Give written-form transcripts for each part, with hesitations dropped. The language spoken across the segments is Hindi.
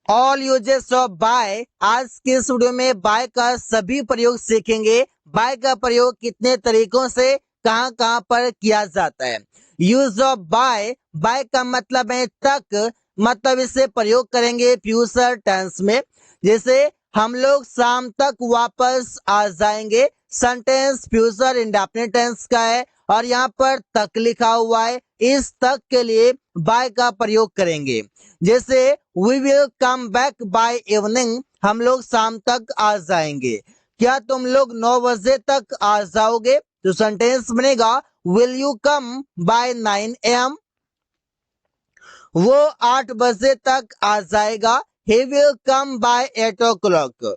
All uses of bye. आज के इस वीडियो में बाय का सभी प्रयोग सीखेंगे। बाय का प्रयोग कितने तरीकों से कहां कहां पर किया जाता है। यूज ऑफ बाय, बाय का मतलब है तक, मतलब इसे प्रयोग करेंगे फ्यूचर टेंस में। जैसे हम लोग शाम तक वापस आ जाएंगे। सेंटेंस फ्यूचर इंडेफिनिट टेंस का है और यहाँ पर तक लिखा हुआ है। इस तक के लिए बाय का प्रयोग करेंगे। जैसे we will come back by evening, हम लोग शाम तक आ जाएंगे। क्या तुम लोग 9 बजे तक आ जाओगे? तो सेंटेंस बनेगा will you come by 9 AM। वो 8 बजे तक आ जाएगा। He will come by 8 o'clock।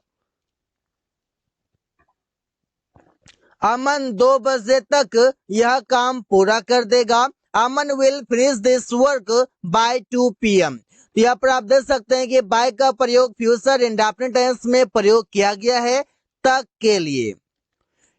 अमन 2 बजे तक यह काम पूरा कर देगा। Aman will finish this work by 2 PM। तो यहाँ पर आप देख सकते हैं कि बाय का प्रयोग फ्यूचर इंडेफिनिट टेंस में प्रयोग किया गया है तक के लिए।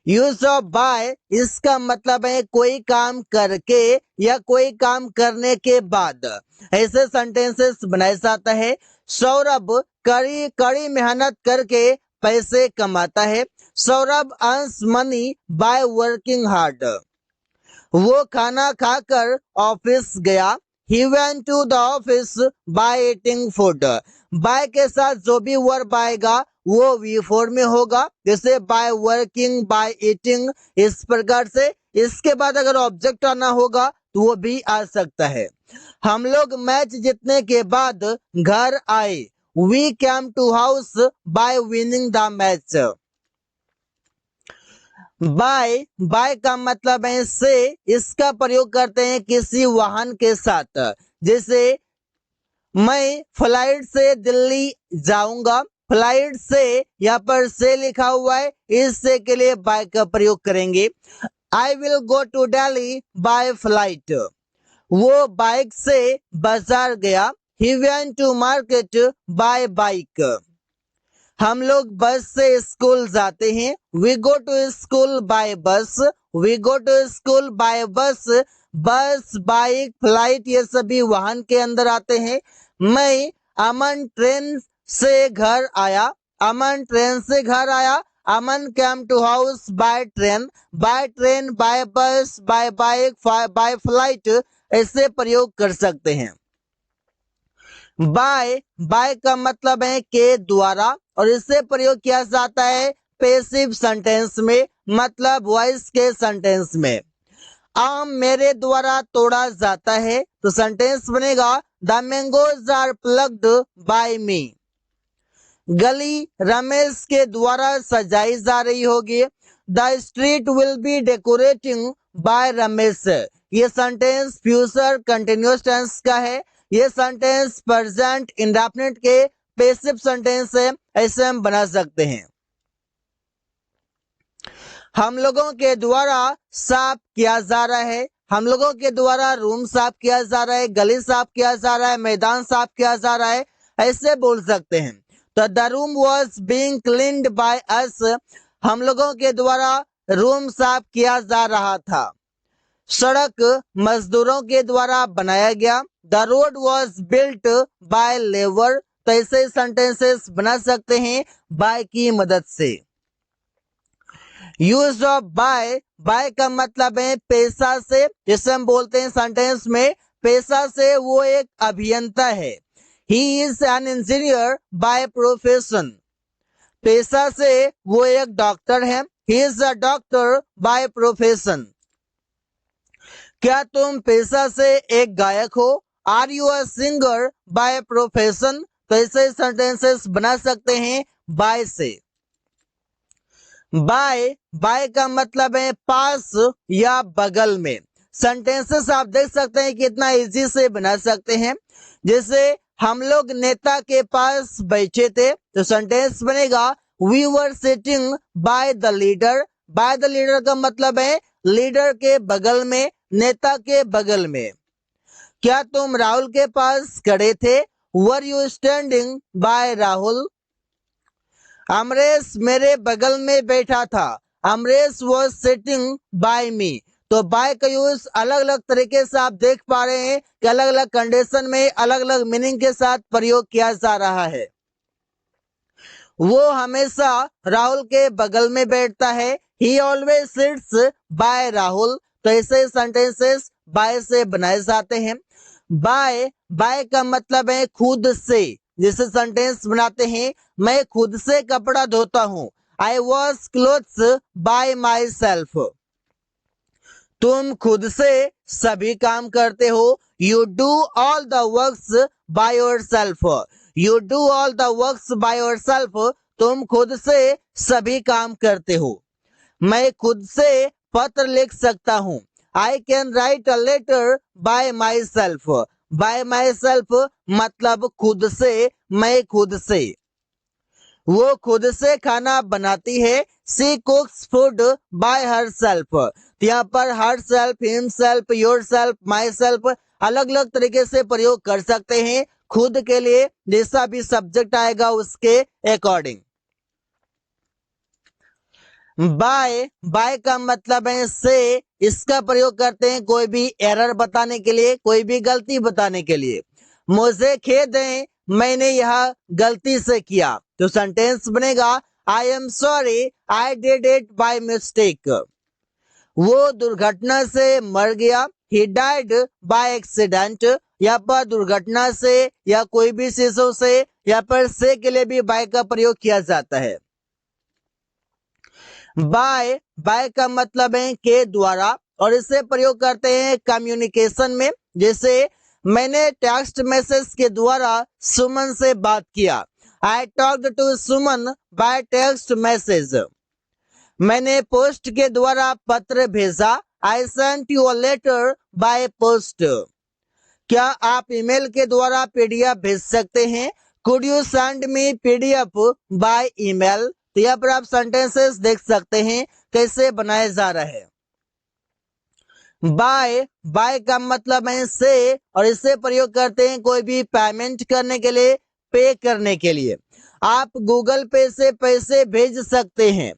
यूज ऑफ बाय, इसका मतलब है कोई काम करके या कोई काम करने के बाद। ऐसे सेंटेंसेस बनाया जाता है। सौरभ कड़ी कड़ी मेहनत करके पैसे कमाता है। Saurabh earns money by working hard. वो खाना खाकर ऑफिस गया। He went to the office by eating food. By के साथ जो भी वर्ब आएगा वो V4 में होगा, जैसे बाय वर्किंग, बाय ईटिंग, इस प्रकार से। इसके बाद अगर ऑब्जेक्ट आना होगा तो वो भी आ सकता है। हम लोग मैच जीतने के बाद घर आए। We came to house by winning the match. By, by का मतलब है से। इसका प्रयोग करते हैं किसी वाहन के साथ। जैसे मैं फ्लाइट से दिल्ली जाऊंगा। फ्लाइट से, यहाँ पर से लिखा हुआ है, इस से के लिए बाय का प्रयोग करेंगे। I will go to Delhi by flight. वो बाइक से बाजार गया। He went to market by bike. हम लोग बस से स्कूल जाते हैं। We go to school by bus. We go to school by bus. Bus, bike, flight ये सभी वाहन के अंदर आते हैं। मैं अमन ट्रेन से घर आया। अमन ट्रेन से घर आया। Aman came to house by train. By train, by bus, by bike, by flight ऐसे प्रयोग कर सकते हैं। बाय, बाय का मतलब है के द्वारा और इससे प्रयोग किया जाता है पैसिव सेंटेंस में, मतलब वॉइस के सेंटेंस में। आम मेरे द्वारा तोड़ा जाता है तो सेंटेंस बनेगा the mangoes are plugged by me. गली रमेश के द्वारा सजाई जा रही होगी। The street will be decorating by Ramesh. ये सेंटेंस फ्यूचर कंटिन्यूअस टेंस का है। ये सेंटेंस प्रेजेंट इंडेफिनिट के पैसिव सेंटेंस है। ऐसे हम बना सकते हैं। हम लोगों के द्वारा साफ किया जा रहा है। हम लोगों के द्वारा रूम साफ किया जा रहा है, गली साफ किया जा रहा है, मैदान साफ किया जा रहा है, ऐसे बोल सकते हैं। तो the room was being cleaned by us. हम लोगों के द्वारा रूम साफ किया जा रहा था। सड़क मजदूरों के द्वारा बनाया गया। The road was built by labour. तो ऐसे सेंटेंसेस बना सकते हैं बाय की मदद से। यूज ऑफ बाय, बाय का मतलब है पेशा से। जिसे हम बोलते हैं सेंटेंस में पेशा से वो एक अभियंता है। He is an engineer by profession. पेशा से वो एक डॉक्टर है। He is a doctor by profession. क्या तुम पेशा से एक गायक हो? Are you a singer by profession. तो ऐसे सेंटेंसेस बना सकते हैं बाय से। बाय, बाय का मतलब है पास या बगल में। सेंटेंसेस आप देख सकते हैं कितना इजी से बना सकते हैं। जैसे हम लोग नेता के पास बैठे थे तो सेंटेंस बनेगा we were sitting by the leader. By the leader का मतलब है लीडर के बगल में, नेता के बगल में। क्या तुम राहुल के पास खड़े थे? Were you standing bye Rahul. Amresh मेरे बगल में बैठा था। अमरेश वॉज सिटिंग बाय मी। तो बाय का यूज अलग अलग तरीके से आप देख पा रहे हैं कि अलग अलग कंडीशन में अलग अलग मीनिंग के साथ प्रयोग किया जा रहा है। वो हमेशा राहुल के बगल में बैठता है। He always sits by Rahul. तो ऐसे सेंटेंसेस बाय से बनाए जाते हैं। बाय बाय का मतलब है खुद से। जैसे सेंटेंस बनाते हैं, मैं खुद से कपड़ा धोता हूँ। I wash clothes by myself. तुम खुद से सभी काम करते हो। You do all the works by yourself. You do all the works by yourself. तुम खुद से सभी काम करते हो। मैं खुद से पत्र लिख सकता हूँ। I can write a letter by myself. By myself मतलब खुद से, मैं खुद से। वो खुद से खाना बनाती है। She cooks food by herself. यहाँ पर herself, himself, yourself, myself अलग अलग तरीके से प्रयोग कर सकते हैं खुद के लिए, जैसा भी सब्जेक्ट आएगा उसके अकॉर्डिंग। बाय बाय का मतलब है से। इसका प्रयोग करते हैं कोई भी एरर बताने के लिए, कोई भी गलती बताने के लिए। मुझे खेद है, मैंने यह गलती से किया। तो सेंटेंस बनेगा I am sorry I did it by mistake. वो दुर्घटना से मर गया। He died by accident. यहाँ पर दुर्घटना से या कोई भी चीजों से, यहाँ पर से के लिए भी बाय का प्रयोग किया जाता है। बाय बाय का मतलब है के द्वारा, और इसे प्रयोग करते हैं कम्युनिकेशन में। जैसे मैंने टेक्स्ट मैसेज के द्वारा सुमन से बात किया। I talked to Suman by text message. मैंने पोस्ट के द्वारा पत्र भेजा। I sent you a letter by post. क्या आप ईमेल के द्वारा पीडीएफ भेज सकते हैं? Could you send me PDF by email? तो यहाँ पर आप सेंटेंसेस देख सकते हैं कैसे बनाया जा रहा है। बाय बाय का मतलब है से, और इसे प्रयोग करते हैं कोई भी पेमेंट करने के लिए, पे करने के लिए। आप गूगल पे से पैसे भेज सकते हैं।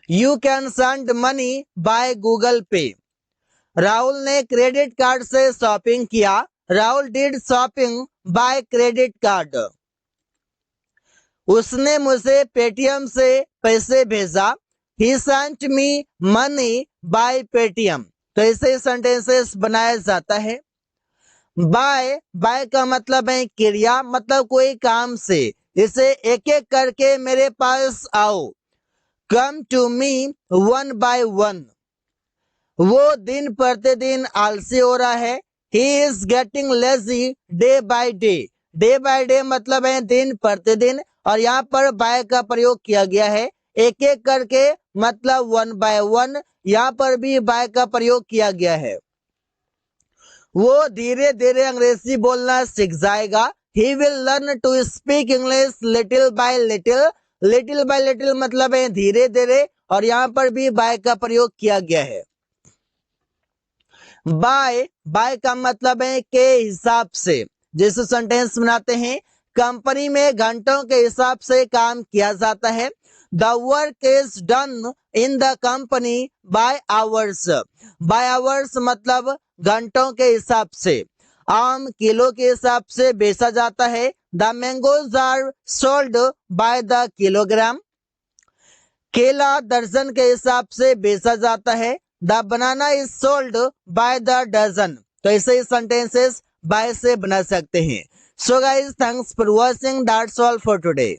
You can send money by Google Pay. Rahul ने क्रेडिट कार्ड से शॉपिंग किया। Rahul did shopping by credit card. उसने मुझे पेटीएम से पैसे भेजा। He sent me money by Paytm. तो ऐसे सेंटेंसेस बनाया जाता है। बाय बाय का मतलब है क्रिया, मतलब कोई काम से। इसे एक एक करके मेरे पास आओ। Come to me one by one. वो दिन प्रतिदिन आलसी हो रहा है। He is getting lazy day by day. Day by day मतलब है दिन प्रतिदिन, और यहाँ पर बाय का प्रयोग किया गया है एक एक करके, मतलब वन बाय वन। यहाँ पर भी बाय का प्रयोग किया गया है। वो धीरे धीरे अंग्रेजी बोलना सीख जाएगा। He will learn to speak English little by little. Little by little मतलब है धीरे धीरे, और यहाँ पर भी बाय का प्रयोग किया गया है। बाय बाय का मतलब है के हिसाब से। जैसे सेंटेंस बनाते हैं, कंपनी में घंटों के हिसाब से काम किया जाता है। The work is done in the company by hours. By hours मतलब घंटों के हिसाब से। आम किलो के हिसाब से बेचा जाता है। The mangoes are sold by the kilogram. केला दर्जन के हिसाब से बेचा जाता है। The banana is sold by the dozen. तो ऐसे ही सेंटेंसेस बाय से बना सकते हैं। So guys, thanks for watching. That's all for today.